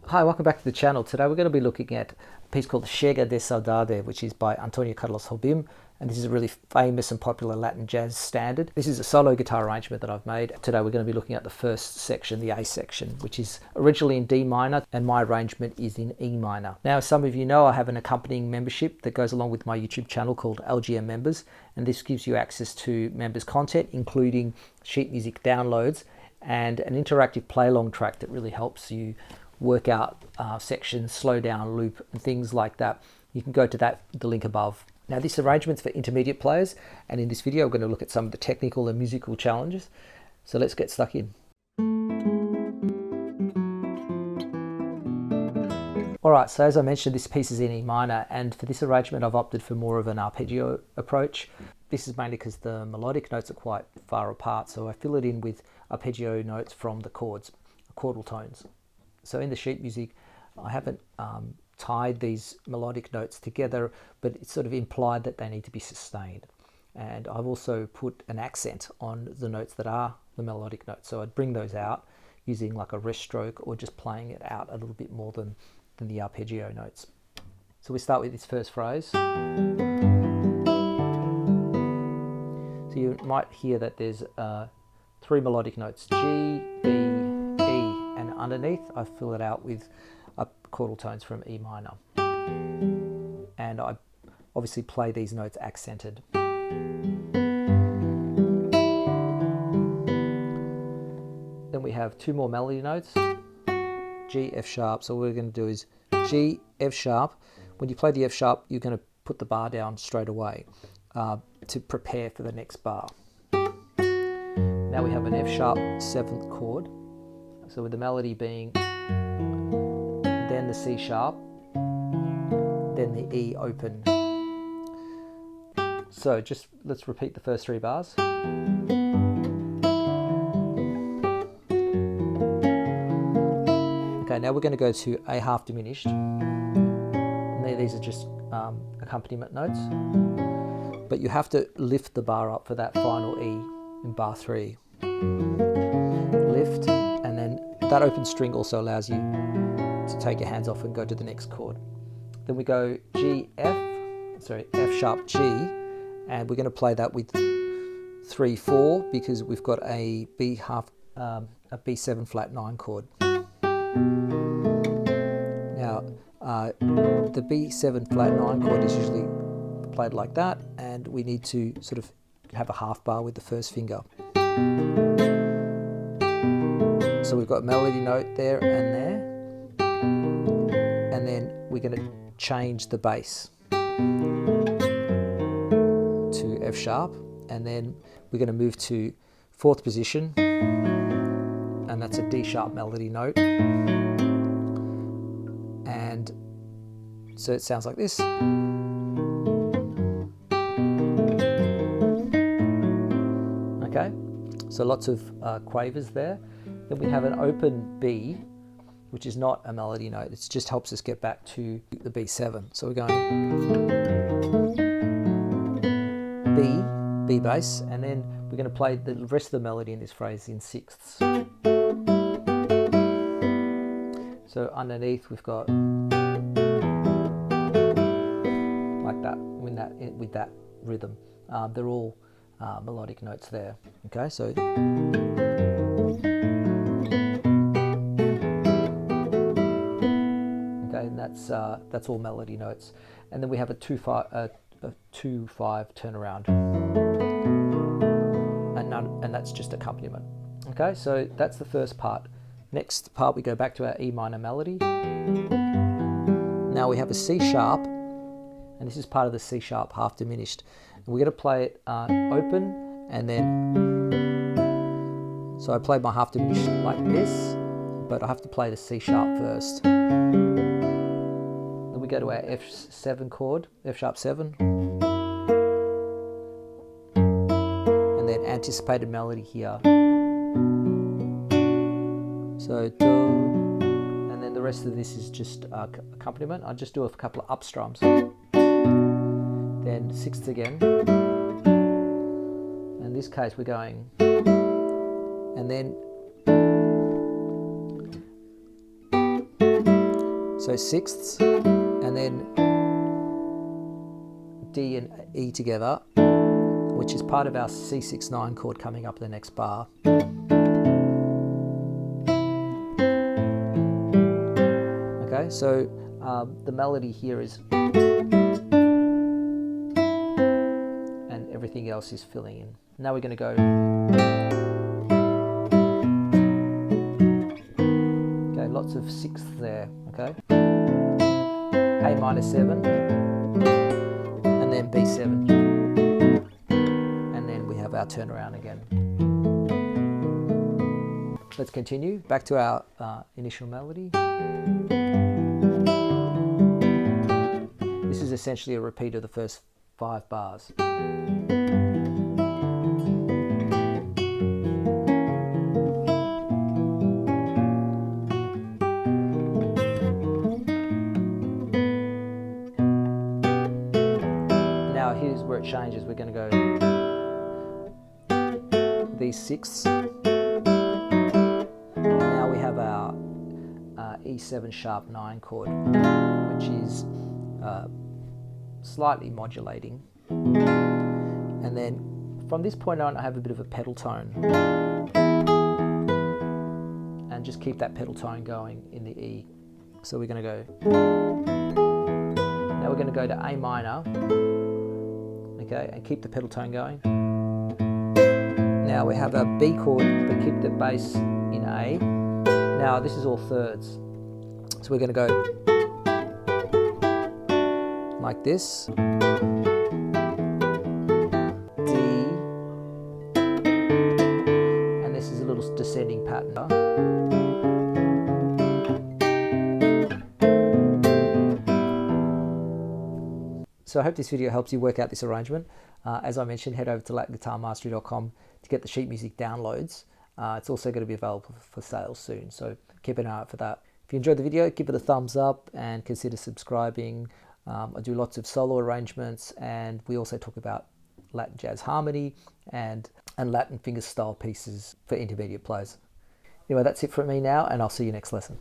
Hi, welcome back to the channel. Today we're going to be looking at a piece called Chega De Saudade, which is by Jobim, and this is a really famous and popular Latin jazz standard. This is a solo guitar arrangement that I've made. Today we're going to be looking at the first section, the A section, which is originally in D minor, and my arrangement is in E minor. Now, as some of you know, I have an accompanying membership that goes along with my YouTube channel called LGM Members, and this gives you access to members' content, including sheet music downloads and an interactive play-along track that really helps you work out sections, slow down, loop, and things like that. You can go to the link above. Now, this arrangement's for intermediate players, and in this video we're going to look at some of the technical and musical challenges. So let's get stuck in. Alright, so as I mentioned, this piece is in E minor, and for this arrangement I've opted for more of an arpeggio approach. This is mainly because the melodic notes are quite far apart, so I fill it in with arpeggio notes from the chords, chordal tones. So in the sheet music, I haven't tied these melodic notes together, but it's sort of implied that they need to be sustained. And I've also put an accent on the notes that are the melodic notes. So I'd bring those out using like a rest stroke or just playing it out a little bit more than the arpeggio notes. So we start with this first phrase. So you might hear that there's three melodic notes, G, B, and underneath I fill it out with chordal tones from E minor, and I obviously play these notes accented. Then we have two more melody notes, G, F sharp. So what we're going to do is G, F sharp. When you play the F sharp, you're going to put the bar down straight away to prepare for the next bar. Now we have an F sharp 7th chord. So with the melody being then the C sharp, then the E open. So just let's repeat the first three bars. Okay, now we're going to go to A half diminished. And these are just accompaniment notes. But you have to lift the bar up for that final E in bar 3. Lift, and then that open string also allows you to take your hands off and go to the next chord. Then we go F sharp G, and we're going to play that with 3/4 because we've got a B7 flat 9 chord. Now the B7 flat 9 chord is usually played like that, and we need to sort of have a half bar with the first finger. So we've got melody note there and there, and then we're going to change the bass to F sharp, and then we're going to move to 4th position, and that's a D sharp melody note, and so it sounds like this. Okay, so lots of quavers there. Then we have an open B, which is not a melody note. It just helps us get back to the B7. So we're going B bass, and then we're going to play the rest of the melody in this phrase in 6ths. So underneath we've got like that with that rhythm. They're all melodic notes there. Okay, so and that's all melody notes. And then we have a 2/5 turnaround, and that's just accompaniment. Okay, so that's the first part. Next part, we go back to our E minor melody. Now we have a C sharp, and this is part of the C sharp half diminished. And we're going to play it open, and then so I played my half diminished like this, but I have to play the C sharp first. Then we go to our F7 chord, F sharp 7, and then anticipated melody here. So do, and then the rest of this is just accompaniment. I'll just do a couple of up strums. Then 6th again. In this case we're going, and then So sixths, and then D and E together, which is part of our C6-9 chord coming up the next bar. Okay, so the melody here is, and everything else is filling in. Now we're going to go. Okay, lots of sixths there. Okay, A minor 7, and then B7, and then we have our turnaround again. Let's continue back to our initial melody. This is essentially a repeat of the first 5 bars. Now here's where it changes. We're going to go these sixths. Now we have our E7 sharp 9 chord, which is slightly modulating, and then from this point on I have a bit of a pedal tone, and just keep that pedal tone going in the E. So we're going to go, now we're going to go to A minor, okay, and keep the pedal tone going. Now we have a B chord but keep the bass in A. Now this is all thirds, so we're going to go like this, D, and this is a little descending pattern. So I hope this video helps you work out this arrangement. As I mentioned, head over to latinguitarmastery.com to get the sheet music downloads. It's also going to be available for sale soon, so keep an eye out for that. If you enjoyed the video, give it a thumbs up and consider subscribing. I do lots of solo arrangements, and we also talk about Latin jazz harmony and Latin fingerstyle pieces for intermediate players. Anyway, that's it from me now, and I'll see you next lesson.